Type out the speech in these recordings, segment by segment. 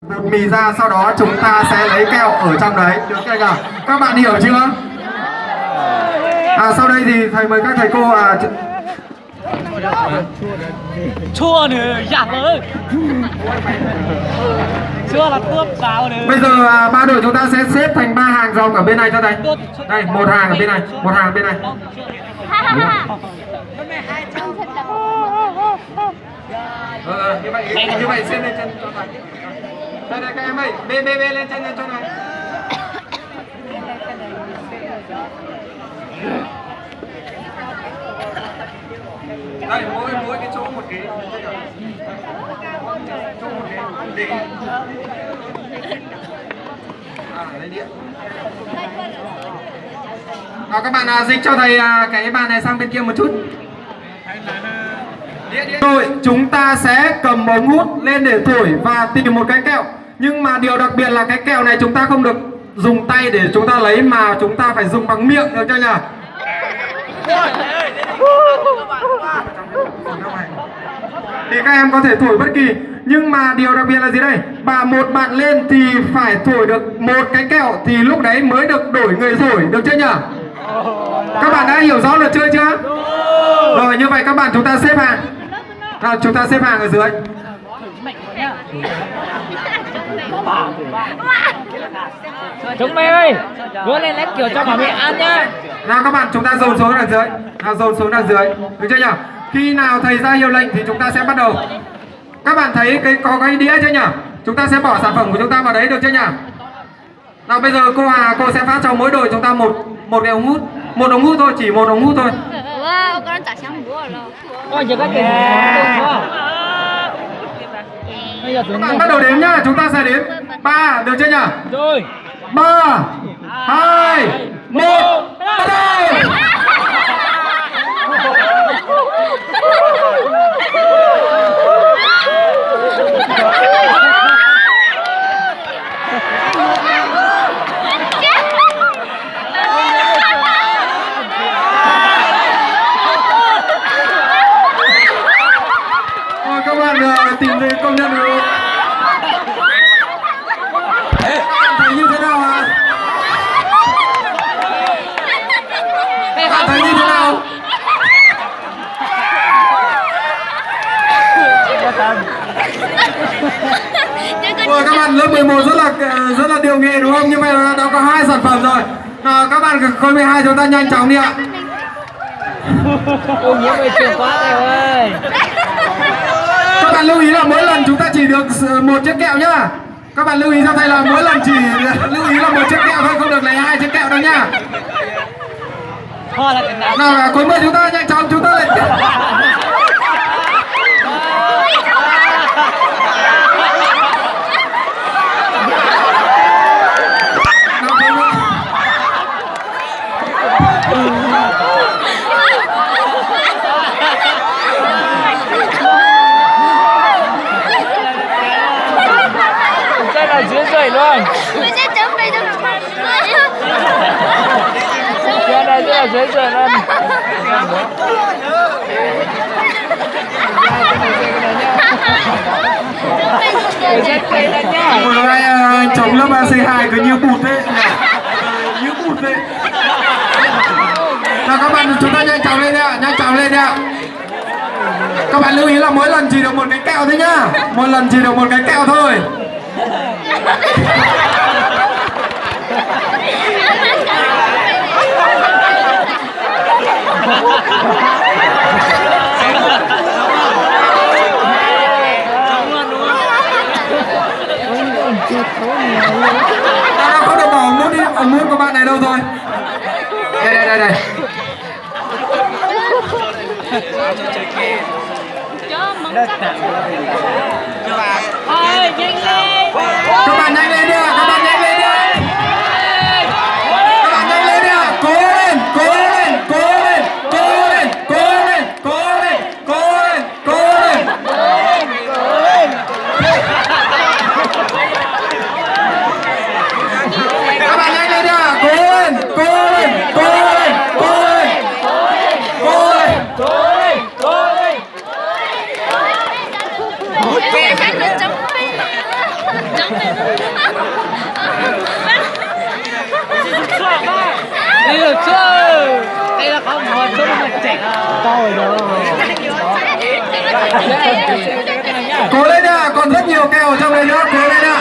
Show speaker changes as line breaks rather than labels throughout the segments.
bột mì ra, sau đó chúng ta sẽ lấy kẹo ở trong đấy, được chưa nhỉ? Các bạn hiểu chưa? Sau đây thì thầy mời các thầy cô
chua nữa, dạ ơi. Chua là cướp sao nữa.
Bây giờ ba đội chúng ta sẽ xếp thành 3 hàng rồng ở bên này cho thầy. Đây, một hàng ở bên này, một hàng ở bên này. Như vậy xếp lên chân cho thầy. Đây các em ơi, bê lên chân cho thầy. Đây, mỗi cái chỗ một ghế. Chỗ một ghế để lấy điện. Các bạn dịch cho thầy cái bàn này sang bên kia một chút. Rồi, chúng ta sẽ cầm ống hút lên để thổi và tìm một cái kẹo. Nhưng mà điều đặc biệt là cái kẹo này chúng ta không được dùng tay để chúng ta lấy, mà chúng ta phải dùng bằng miệng, được chưa nhỉ? Thì các em có thể thổi bất kỳ, nhưng mà điều đặc biệt là gì đây? Một bạn lên thì phải thổi được một cái kẹo thì lúc đấy mới được đổi người thổi, được chưa nhỉ? Các bạn đã hiểu rõ luật chơi chưa? Rồi, như vậy các bạn chúng ta xếp hàng. Chúng ta xếp hàng ở dưới.
Chúng mày ơi, vỗ lên lấy kiểu cho bà mẹ ăn nhá.
Nào các bạn chúng ta dồn xuống đằng dưới. Dồn xuống đằng dưới, được chưa nhỉ? Khi nào thầy ra hiệu lệnh thì chúng ta sẽ bắt đầu. Các bạn thấy có cái đĩa chưa nhỉ? Chúng ta sẽ bỏ sản phẩm của chúng ta vào đấy, được chưa nhỉ? Nào bây giờ cô sẽ phát cho mỗi đội chúng ta một cái ống hút, một ống hút thôi, chỉ một ống hút thôi.
Wow, con chả sáng búa rồi.
Ôi giờ các bạn
bắt đầu đếm nhá, chúng ta sẽ đếm 3, được chưa nhỉ?
rồi
3, 2, 1, bắt đầu. Các bạn tìm thấy công nhận được. Thấy như thế nào ạ? Bạn thấy như thế nào? Rồi các bạn lớp 11 rất là điều nghệ đúng không? Như vậy là đã có 2 sản phẩm rồi. Các bạn khối 12 chúng ta nhanh chóng đi ạ.
ô nhiễm môi trường quá thầy ơi.
Các bạn lưu ý là mỗi lần chúng ta chỉ được một chiếc kẹo nhá. Các bạn lưu ý cho thầy là mỗi lần chỉ lưu ý là một chiếc kẹo thôi, không được lấy 2 chiếc kẹo đâu nhá. Nào khối 10 chúng ta nhanh chóng chúng ta lại.
Đây là dưới rời luôn.
Tôi sẽ chuẩn bị cho mọi người.
Cái này là dưới rời luôn.
Vừa nay anh chồng lớp C2 cứ như bụt đấy. Như bụt đấy. Nào các bạn chúng ta nhanh chóng lên đi ạ, nhanh chóng lên đi ạ. Các bạn lưu ý là mỗi lần chỉ được một cái kẹo thôi nhá. Một lần chỉ được một cái kẹo thôi. Đâu không được bỏ ống hút đi, ống hút của bạn này đâu rồi? Đây.
Ôi, nhanh lên.
Các bạn nhanh lên đi ạ, các bạn nhanh lên đi ạ. Các bạn nhanh lên đi ạ, cố lên. Các bạn nhanh lên đi ạ, cố lên.
Cái này chấm
Đi được chưa? Đây là có một số mình trẻ to rồi.
Cố lên nha, còn rất nhiều kèo ở trong đây nữa, cố lên nha.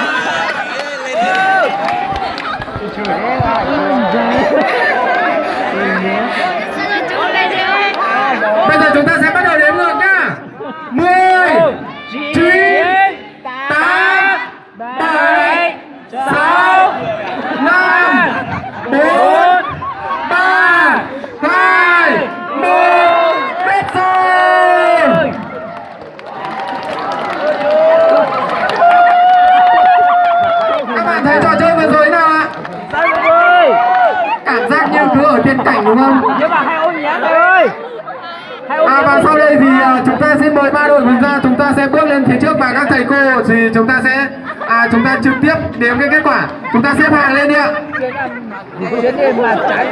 Bây giờ chúng ta sẽ bắt đầu đếm ngược nhá. 10, 9, 8, 7, 6, 5, 4, 3, 2, 1. Hết rồi. Các bạn thấy trò chơi vừa rồi nào ạ? Cảm giác như cứ ở trên cảnh đúng không?
Nhưng mà hai ô nhé thầy ơi.
Và sau đây thì chúng ta xin mời ba đội cùng ra, chúng ta sẽ bước lên phía trước và các thầy cô thì chúng ta sẽ chúng ta trực tiếp đếm cái kết quả. Chúng ta xếp hàng lên đi ạ.
Chuyến đi mà trái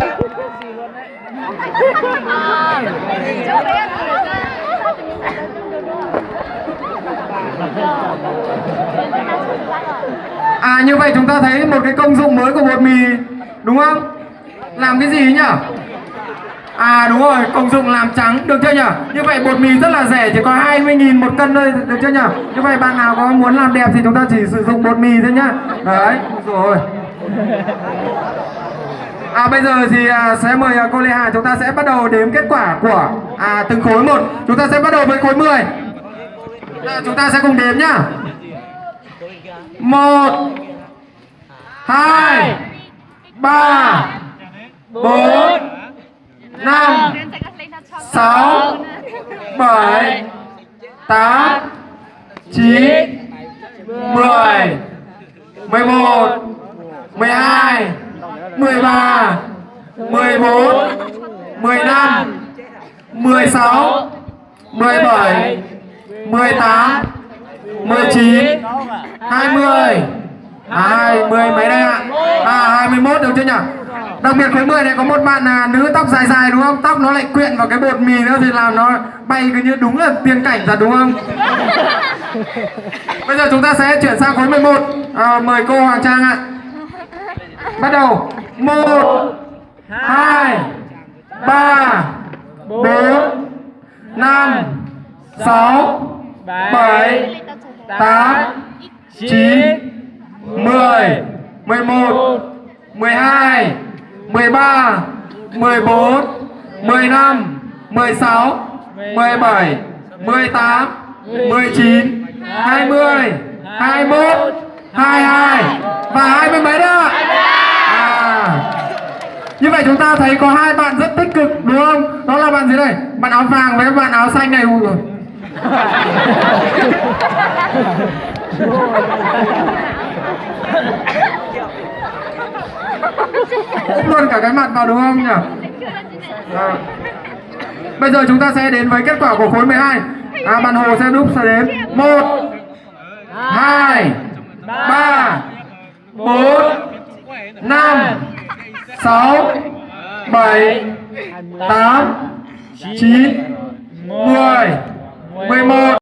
Như vậy chúng ta thấy một cái công dụng mới của bột mì đúng không? Làm cái gì nhỉ? Đúng rồi, công dụng làm trắng, được chưa nhỉ? Như vậy bột mì rất là rẻ, chỉ có 20.000 một cân thôi, được chưa nhỉ? Như vậy bạn nào có muốn làm đẹp thì chúng ta chỉ sử dụng bột mì thôi nhá. Đấy, rồi. Bây giờ thì sẽ mời cô Lê Hà, chúng ta sẽ bắt đầu đếm kết quả của từng khối một. Chúng ta sẽ bắt đầu với khối 10. Chúng ta sẽ cùng đếm nhá. 1, 2, 3, 4, 5, 6, 7, 8, 9, 10, 11, 12, 13, 14, 15, 16, 17, 18, 19, 20, 20 mấy đây ạ? 21 được chưa nhỉ? Đặc biệt khối 10 này có một bạn nữ tóc dài dài đúng không? Tóc nó lại quyện vào cái bột mì nữa thì làm nó bay cứ như đúng là tiên cảnh thật đúng không? Bây giờ chúng ta sẽ chuyển sang khối 11. Mời cô Hoàng Trang ạ. Bắt đầu. 1, 2, 3, 4, 5, 6, 7, 8, 9, 10, 11, 12, 13, 14, 15, 16, 17, 18, 19, 20, 21, 22 và 20 mấy đó. Như vậy chúng ta thấy có hai bạn rất tích cực đúng không? Đó là bạn gì đây? Bạn áo vàng với bạn áo xanh này. Úp luôn cả cái mặt vào đúng không nhỉ? Bây giờ chúng ta sẽ đến với kết quả của khối 12. Bạn Hồ sẽ đúp sẽ đếm 1, 2, 3, 4, 5, 6, 7, 8, 9, 10, 11.